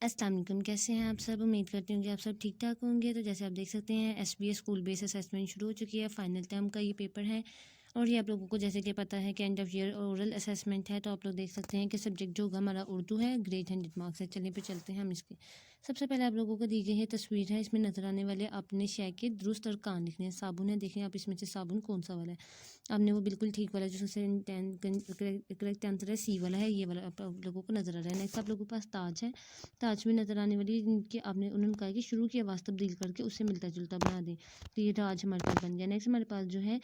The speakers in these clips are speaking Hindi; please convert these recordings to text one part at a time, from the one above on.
अस्सलाम वालेकुम, कैसे हैं आप सब। उम्मीद करती हूँ कि आप सब ठीक ठाक होंगे। तो जैसे आप देख सकते हैं एसबीएस स्कूल बेस असेसमेंट शुरू हो चुकी है। फाइनल टर्म का ये पेपर है और ये आप लोगों को जैसे कि पता है कि end of year oral assessment है। तो आप लोग देख सकते हैं कि सब्जेक्ट जो होगा हमारा उर्दू है, ग्रेड 100 मार्क्स है। चलिए पे चलते हैं हम इसके। सबसे पहले आप लोगों को दी गई है तस्वीर है, इसमें नजर आने वाले अपने शय के दुरुस्त और कान लिखने हैं। साबुन है, देखें आप इसमें से साबुन कौन सा वाला है। आपने वो बिल्कुल ठीक वाला जो सबसे करेक्ट आंसर है सी वाला है, ये वाला आप लोगों को नजर आ रहा है। नेक्स्ट आप लोगों के पास ताज है, ताज में नजर आने वाली कि आपने उन्होंने कहा कि शुरू की आवाज़ तब्दील करके उससे मिलता जुलता बना दें। तो ये ताज हमारे पास बन गया। नेक्स्ट हमारे पास जो है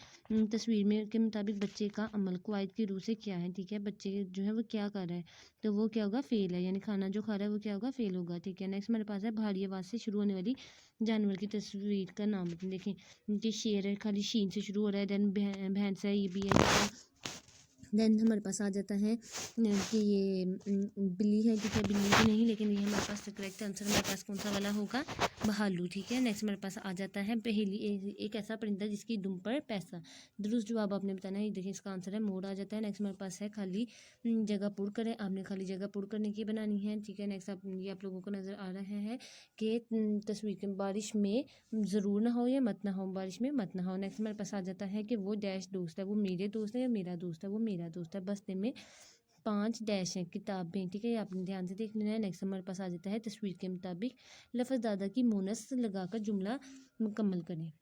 तस्वीर में के मुताबिक बच्चे का अमल क्वाइद की रूह से क्या है। ठीक है, बच्चे जो है वो क्या कर रहा है, तो वो क्या होगा, फेल है, यानी खाना जो खा रहा है वो क्या होगा, फेल होगा। ठीक है, नेक्स्ट हमारे पास है भारी आवाज़ से शुरू होने वाली जानवर की तस्वीर का नाम देखें। कि शेर है, खाली शीन से शुरू हो रहा है। देन भैंस है, ये भी है। देन हमारे पास आ जाता है कि ये बिल्ली है। ठीक है, बिल्ली भी नहीं, लेकिन ये हमारे पास करेक्ट आंसर हमारे पास कौन सा वाला होगा, भालू। ठीक है, नेक्स्ट हमारे पास आ जाता है पहेली, एक ऐसा परिंदा जिसकी दुम पर पैसा। दुरुस्त जवाब आपने बताना है, देखिए इसका आंसर है मोर आ जाता है। नेक्स्ट हमारे पास है खाली जगह पुर करें, आपने खाली जगह पुर करने की बनानी है। ठीक है, नेक्स्ट ये आप लोगों को नज़र आ रहा है कि तस्वीर के बारिश में ज़रूर ना हो या मत ना हो, बारिश में मत ना हो। नेक्स्ट हमारे पास आ जाता है कि वो डैश दोस्त है, वो मेरे दोस्त है या मेरा दोस्त है, वो मेरा दोस्त है। बस्ते में 5 डैश हैं किताबें। ठीक है, ये आपने ध्यान से देख लेना है। नेक्स्ट हमारे पास आ जाता है तस्वीर के मुताबिक लफ्ज़ दादा की मोनस लगाकर जुमला मुकम्मल करें।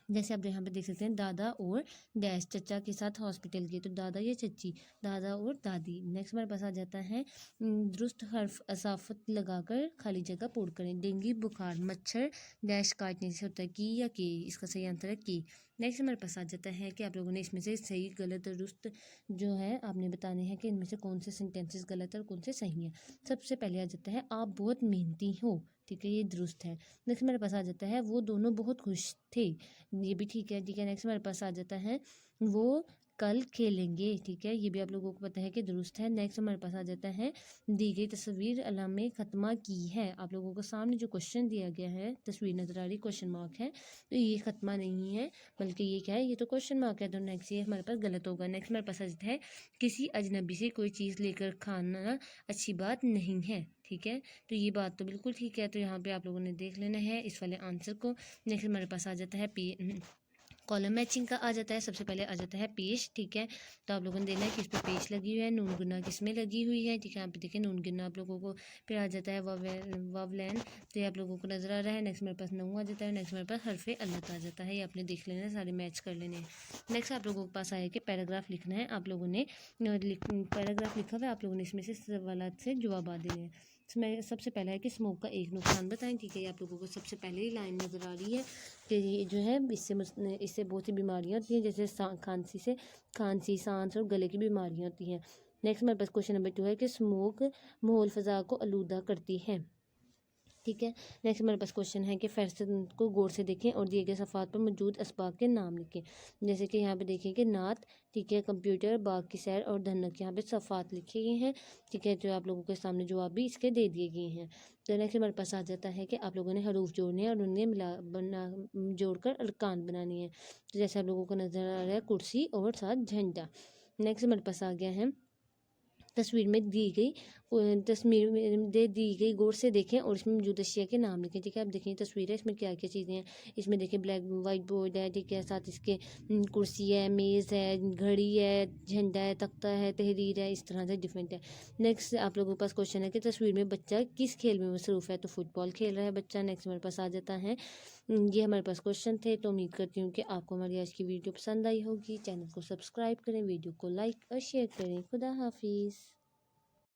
जैसे आप यहाँ पे देख सकते हैं, दादा और डैश चचा के साथ हॉस्पिटल गए, तो दादा या चच्ची, दादा और दादी। नेक्स्ट हमारे पास आ जाता है दुरुस्त हर्फ असाफत लगाकर खाली जगह पूर्ण करें। डेंगू बुखार मच्छर डैश काटने से होता है, की या के, इसका सही आंसर है की। नेक्स्ट हमारे पास आ जाता है कि आप लोगों ने इसमें से सही गलत दुरुस्त जो है आपने बताने हैं कि इनमें से कौन से सेंटेंसेस गलत है और कौन से सही हैं। सबसे पहले आ जाता है आप बहुत मेहनती हो। ठीक है, ये दुरुस्त है। नेक्स्ट हमारे पास आ जाता है वो दोनों बहुत खुश थे, ये भी ठीक है। ठीक है, नेक्स्ट हमारे पास आ जाता है वो कल खेलेंगे। ठीक है, ये भी आप लोगों को पता है कि दुरुस्त है। नेक्स्ट हमारे पास आ जाता है दी गई तस्वीर अलामे खत्मा की है। आप लोगों को सामने जो क्वेश्चन दिया गया है, तस्वीर नजर आ रही, क्वेश्चन मार्क है, तो ये खत्मा नहीं है बल्कि ये क्या है, ये तो क्वेश्चन मार्क है। तो नेक्स्ट ये हमारे पास गलत होगा। नेक्स्ट हमारे पास आ जाता है किसी अजनबी से कोई चीज़ लेकर खाना अच्छी बात नहीं है। ठीक है, तो ये बात तो बिल्कुल ठीक है, तो यहाँ पे आप लोगों ने देख लेना है इस वाले आंसर को। नेक्स्ट हमारे पास आ जाता है कॉलम मैचिंग का आ जाता है। सबसे पहले आ जाता है पेश। ठीक है, तो आप लोगों ने देना है कि इस पर पेश लगी हुई है, नून गुना किस में लगी हुई है। ठीक है, यहाँ पे देखिए नून गुना आप लोगों को, फिर आ जाता है वावलैन, तो ये आप लोगों को नजर आ रहा है। नेक्स्ट मेरे पास नऊ आ जाता है। नेक्स्ट मेरे पास हरफे अल्लत आ जाता है, ये आपने देख लेना है, सारे मैच कर लेने हैं। नेक्स्ट आप लोगों के पास आया कि पैराग्राफ लिखना है। आप लोगों ने पैराग्राफ लिखा हुआ है, आप लोगों ने इसमें से सवालात से जवाब देने हैं। इसमें सबसे पहला है कि स्मोक का एक नुकसान बताएं। ठीक है, ये आप लोगों को सबसे पहले ही लाइन नज़र आ रही है कि ये जो है इससे बहुत सी बीमारियां होती हैं, जैसे खांसी सांस और गले की बीमारियां होती हैं। नेक्स्ट हमारे पास क्वेश्चन नंबर 2 है कि स्मोक माहौल फ़ज़ा को आलूदा करती है। ठीक है, नेक्स्ट हमारे पास क्वेश्चन है कि फहरिस्त को गौर से देखें और दिए गए सफ़ात पर मौजूद असबाब के नाम लिखें। जैसे कि यहाँ पे देखें कि नात, ठीक है, कंप्यूटर, बाग की सैर और धनक, यहाँ पे सफ़ात लिखे गए हैं। ठीक है, जो आप लोगों के सामने जवाब भी इसके दे दिए गए हैं। तो नेक्स्ट हमारे पास आ जाता है कि आप लोगों ने हरूफ जोड़ने हैं और उन्हें जोड़कर अरकान बनानी है। तो जैसे आप लोगों को नज़र आ रहा है कुर्सी और साथ झंडा। नेक्स्ट हमारे पास आ गया है तस्वीर में दी गई गौर से देखें और इसमें मौजूद अशिया के नाम लिखें। ठीक है, आप देखें तस्वीर है, इसमें क्या क्या चीज़ें हैं। इसमें देखें ब्लैक वाइट बोर्ड है, ठीक है, साथ इसके कुर्सी है, मेज़ है, घड़ी है, झंडा है, तख्ता है, तहरीर है, इस तरह से डिफरेंट है। नेक्स्ट आप लोगों के पास क्वेश्चन है कि तस्वीर में बच्चा किस खेल में मसरूफ़ है, तो फुटबॉल खेल रहा है बच्चा। नेक्स्ट हमारे पास आ जाता है, ये हमारे पास क्वेश्चन थे। तो उम्मीद करती हूँ कि आपको हमारी आज की वीडियो पसंद आई होगी। चैनल को सब्सक्राइब करें, वीडियो को लाइक और शेयर करें। खुदा हाफिज़।